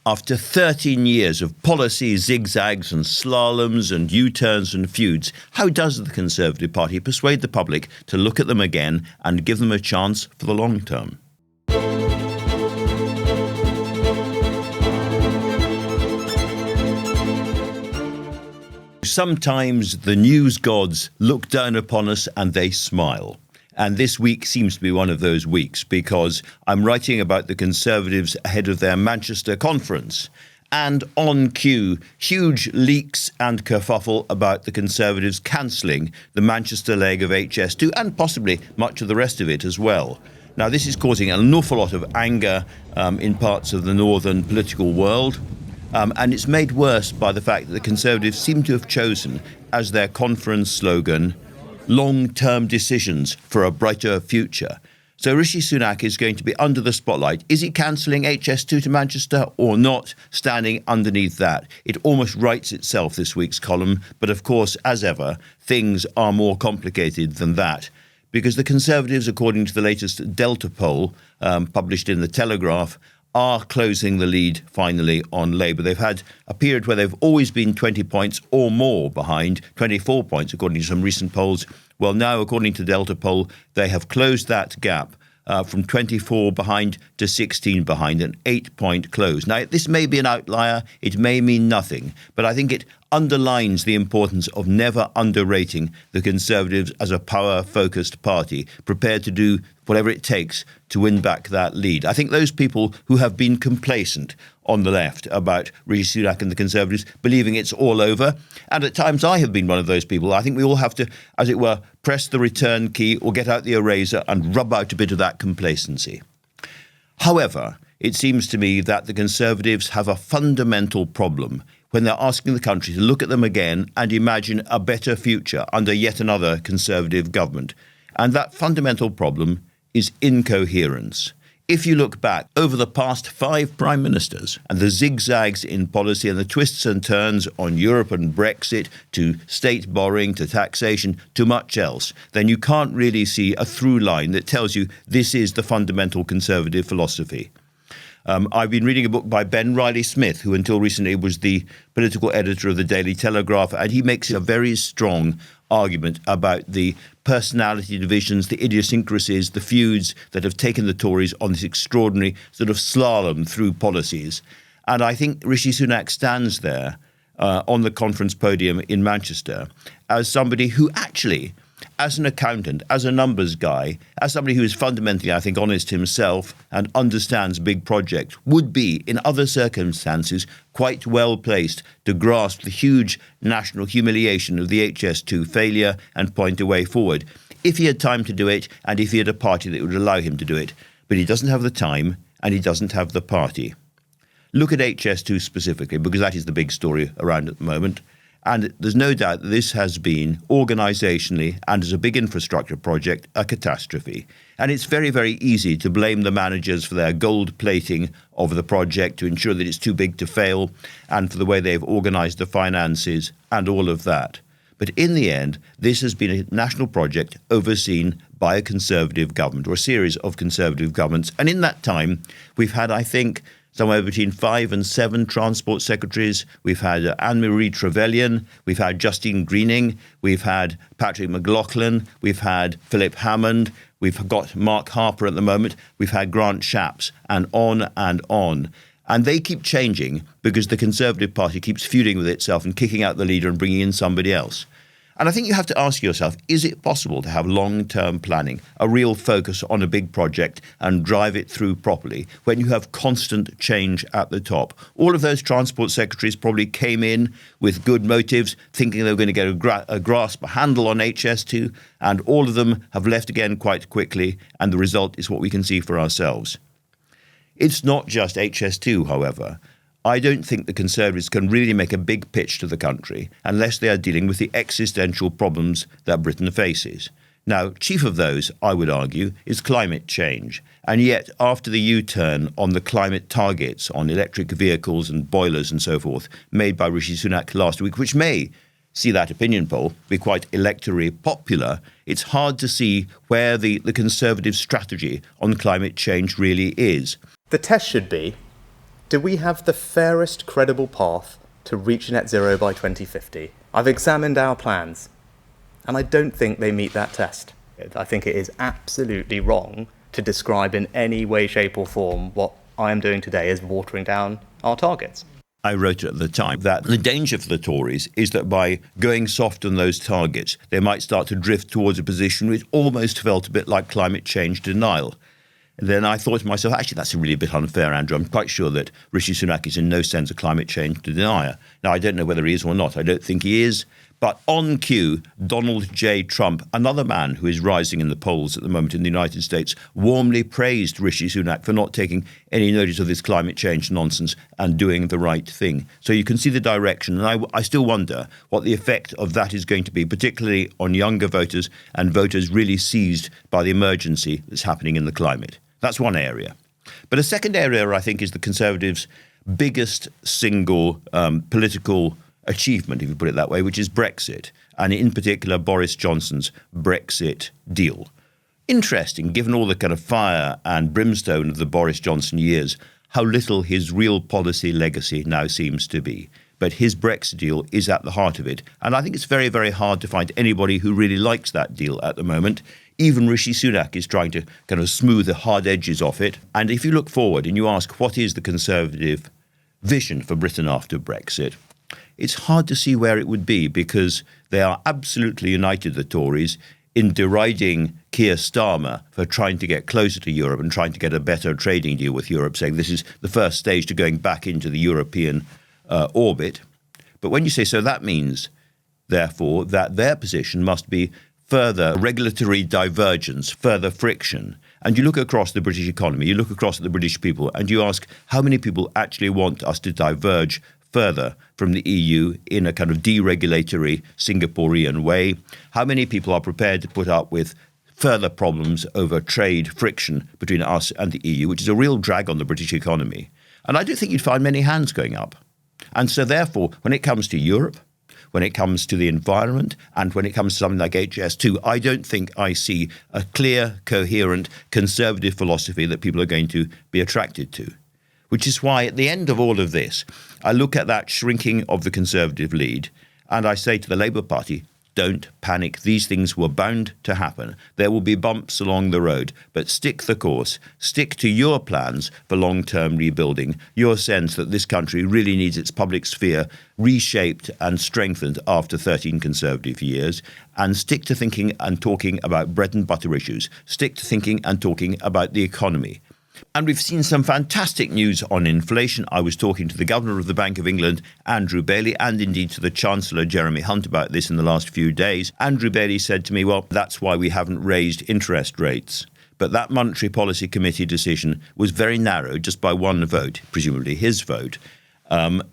After 13 years of policy zigzags and slaloms and U-turns and feuds, how does the Conservative Party persuade the public to look at them again and give them a chance for the long term? Sometimes the news gods look down upon us and they smile. And this week seems to be one of those weeks, because I'm writing about the Conservatives ahead of their Manchester conference. And on cue, huge leaks and kerfuffle about the Conservatives cancelling the Manchester leg of HS2 and possibly much of the rest of it as well. Now, this is causing an awful lot of anger in parts of the northern political world. And it's made worse by the fact that the Conservatives seem to have chosen as their conference slogan, long-term decisions for a brighter future. So Rishi Sunak is going to be under the spotlight. Is he cancelling HS2 to Manchester or not, standing underneath that? It almost writes itself, this week's column. But of course, as ever, things are more complicated than that. Because the Conservatives, according to the latest Delta poll published in The Telegraph, are closing the lead finally on Labour. They've had a period where they've always been 20 points or more behind, 24 points according to some recent polls. Well, now, according to Delta poll, they have closed that gap from 24 behind to 16 behind, an 8-point close. Now, this may be an outlier, it may mean nothing, but I think it underlines the importance of never underrating the Conservatives as a power-focused party, prepared to do whatever it takes to win back that lead. I think those people who have been complacent on the left about Rishi Sunak and the Conservatives, believing it's all over, and at times I have been one of those people, I think we all have to, as it were, press the return key or get out the eraser and rub out a bit of that complacency. However, it seems to me that the Conservatives have a fundamental problem when they're asking the country to look at them again and imagine a better future under yet another Conservative government. And that fundamental problem is incoherence. If you look back over the past 5 prime ministers and the zigzags in policy and the twists and turns on Europe and Brexit, to state borrowing, to taxation, to much else, then you can't really see a through line that tells you this is the fundamental Conservative philosophy. I've been reading a book by Ben Riley-Smith, who until recently was the political editor of the Daily Telegraph, and he makes a very strong argument about the personality divisions, the idiosyncrasies, the feuds that have taken the Tories on this extraordinary sort of slalom through policies. And I think Rishi Sunak stands there on the conference podium in Manchester as somebody who actually, as an accountant, as a numbers guy, as somebody who is fundamentally, I think, honest himself and understands big projects, would be, in other circumstances, quite well placed to grasp the huge national humiliation of the HS2 failure and point a way forward, if he had time to do it and if he had a party that would allow him to do it. But he doesn't have the time and he doesn't have the party. Look at HS2 specifically, because that is the big story around at the moment. And there's no doubt that this has been, organisationally and as a big infrastructure project, a catastrophe. And it's very, very easy to blame the managers for their gold plating of the project, to ensure that it's too big to fail, and for the way they've organised the finances and all of that. But in the end, this has been a national project overseen by a Conservative government, or a series of Conservative governments. And in that time, we've had, I think, somewhere between 5 and 7 transport secretaries. We've had Anne-Marie Trevelyan, we've had Justine Greening, we've had Patrick McLaughlin, we've had Philip Hammond, we've got Mark Harper at the moment, we've had Grant Shapps, and on and on. And they keep changing because the Conservative Party keeps feuding with itself and kicking out the leader and bringing in somebody else. And I think you have to ask yourself, is it possible to have long-term planning, a real focus on a big project and drive it through properly when you have constant change at the top? All of those transport secretaries probably came in with good motives, thinking they were going to get a grasp, a handle on HS2, and all of them have left again quite quickly, and the result is what we can see for ourselves. It's not just HS2, however. I don't think the Conservatives can really make a big pitch to the country unless they are dealing with the existential problems that Britain faces. Now, chief of those, I would argue, is climate change. And yet, after the U-turn on the climate targets on electric vehicles and boilers and so forth made by Rishi Sunak last week, which may see that opinion poll be quite electorally popular, it's hard to see where the Conservative strategy on climate change really is. The test should be, Do we have the fairest credible path to reach net zero by 2050? I've examined our plans, and I don't think they meet that test. I think it is absolutely wrong to describe in any way, shape or form what I am doing today as watering down our targets. I wrote at the time that the danger for the Tories is that by going soft on those targets, they might start to drift towards a position which almost felt a bit like climate change denial. And then I thought to myself, actually, that's really a bit unfair, Andrew. I'm quite sure that Rishi Sunak is in no sense a climate change denier. Now, I don't know whether he is or not. I don't think he is. But on cue, Donald J. Trump, another man who is rising in the polls at the moment in the United States, warmly praised Rishi Sunak for not taking any notice of this climate change nonsense and doing the right thing. So you can see the direction. And I still wonder what the effect of that is going to be, particularly on younger voters and voters really seized by the emergency that's happening in the climate. That's one area. But a second area, I think, is the Conservatives' biggest single political achievement, if you put it that way, which is Brexit, and in particular Boris Johnson's Brexit deal. Interesting, given all the kind of fire and brimstone of the Boris Johnson years, how little his real policy legacy now seems to be. But his Brexit deal is at the heart of it, and I think it's very, very hard to find anybody who really likes that deal at the moment. Even Rishi Sunak is trying to kind of smooth the hard edges off it. And if you look forward and you ask what is the Conservative vision for Britain after Brexit, it's hard to see where it would be, because they are absolutely united, the Tories, in deriding Keir Starmer for trying to get closer to Europe and trying to get a better trading deal with Europe, saying this is the first stage to going back into the European orbit. But when you say so, that means, therefore, that their position must be further regulatory divergence, further friction. And you look across the British economy, you look across at the British people, and you ask how many people actually want us to diverge further from the EU in a kind of deregulatory Singaporean way? How many people are prepared to put up with further problems over trade friction between us and the EU, which is a real drag on the British economy? And I don't think you'd find many hands going up. And so therefore, when it comes to Europe, when it comes to the environment, and when it comes to something like HS2, I don't think I see a clear, coherent, conservative philosophy that people are going to be attracted to. Which is why at the end of all of this, I look at that shrinking of the Conservative lead and I say to the Labour Party, don't panic. These things were bound to happen. There will be bumps along the road, but stick the course. Stick to your plans for long-term rebuilding, your sense that this country really needs its public sphere reshaped and strengthened after 13 Conservative years, and stick to thinking and talking about bread and butter issues. Stick to thinking and talking about the economy. And we've seen some fantastic news on inflation. I was talking to the Governor of the Bank of England, Andrew Bailey, and indeed to the Chancellor, Jeremy Hunt, about this in the last few days. Andrew Bailey said to me, well, that's why we haven't raised interest rates. But that Monetary Policy Committee decision was very narrow, just by one vote, presumably his vote.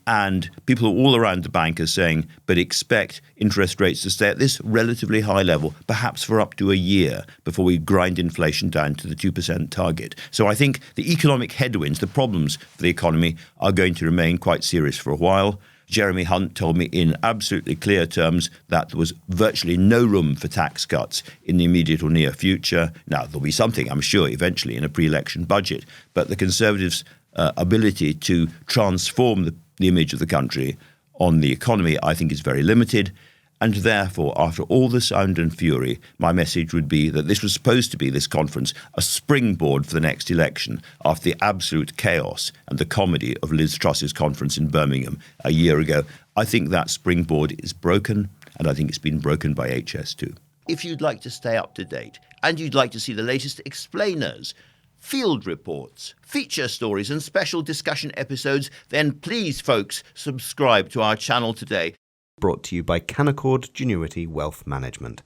And people all around the bank are saying, but expect interest rates to stay at this relatively high level, perhaps for up to a year before we grind inflation down to the 2% target. So I think the economic headwinds, the problems for the economy, are going to remain quite serious for a while. Jeremy Hunt told me in absolutely clear terms that there was virtually no room for tax cuts in the immediate or near future. Now, there'll be something, I'm sure, eventually in a pre-election budget, but the Conservatives' ability to transform the image of the country on the economy, I think, is very limited. And therefore, after all the sound and fury, my message would be that this was supposed to be, this conference, a springboard for the next election after the absolute chaos and the comedy of Liz Truss's conference in Birmingham a year ago. I think that springboard is broken, and I think it's been broken by HS2. If you'd like to stay up to date and you'd like to see the latest explainers, field reports, feature stories and special discussion episodes, then please, folks, subscribe to our channel today. Brought to you by Canaccord Genuity Wealth Management.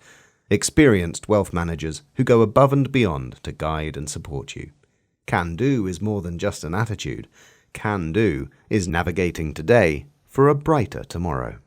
Experienced wealth managers who go above and beyond to guide and support you. Can do is more than just an attitude. Can do is navigating today for a brighter tomorrow.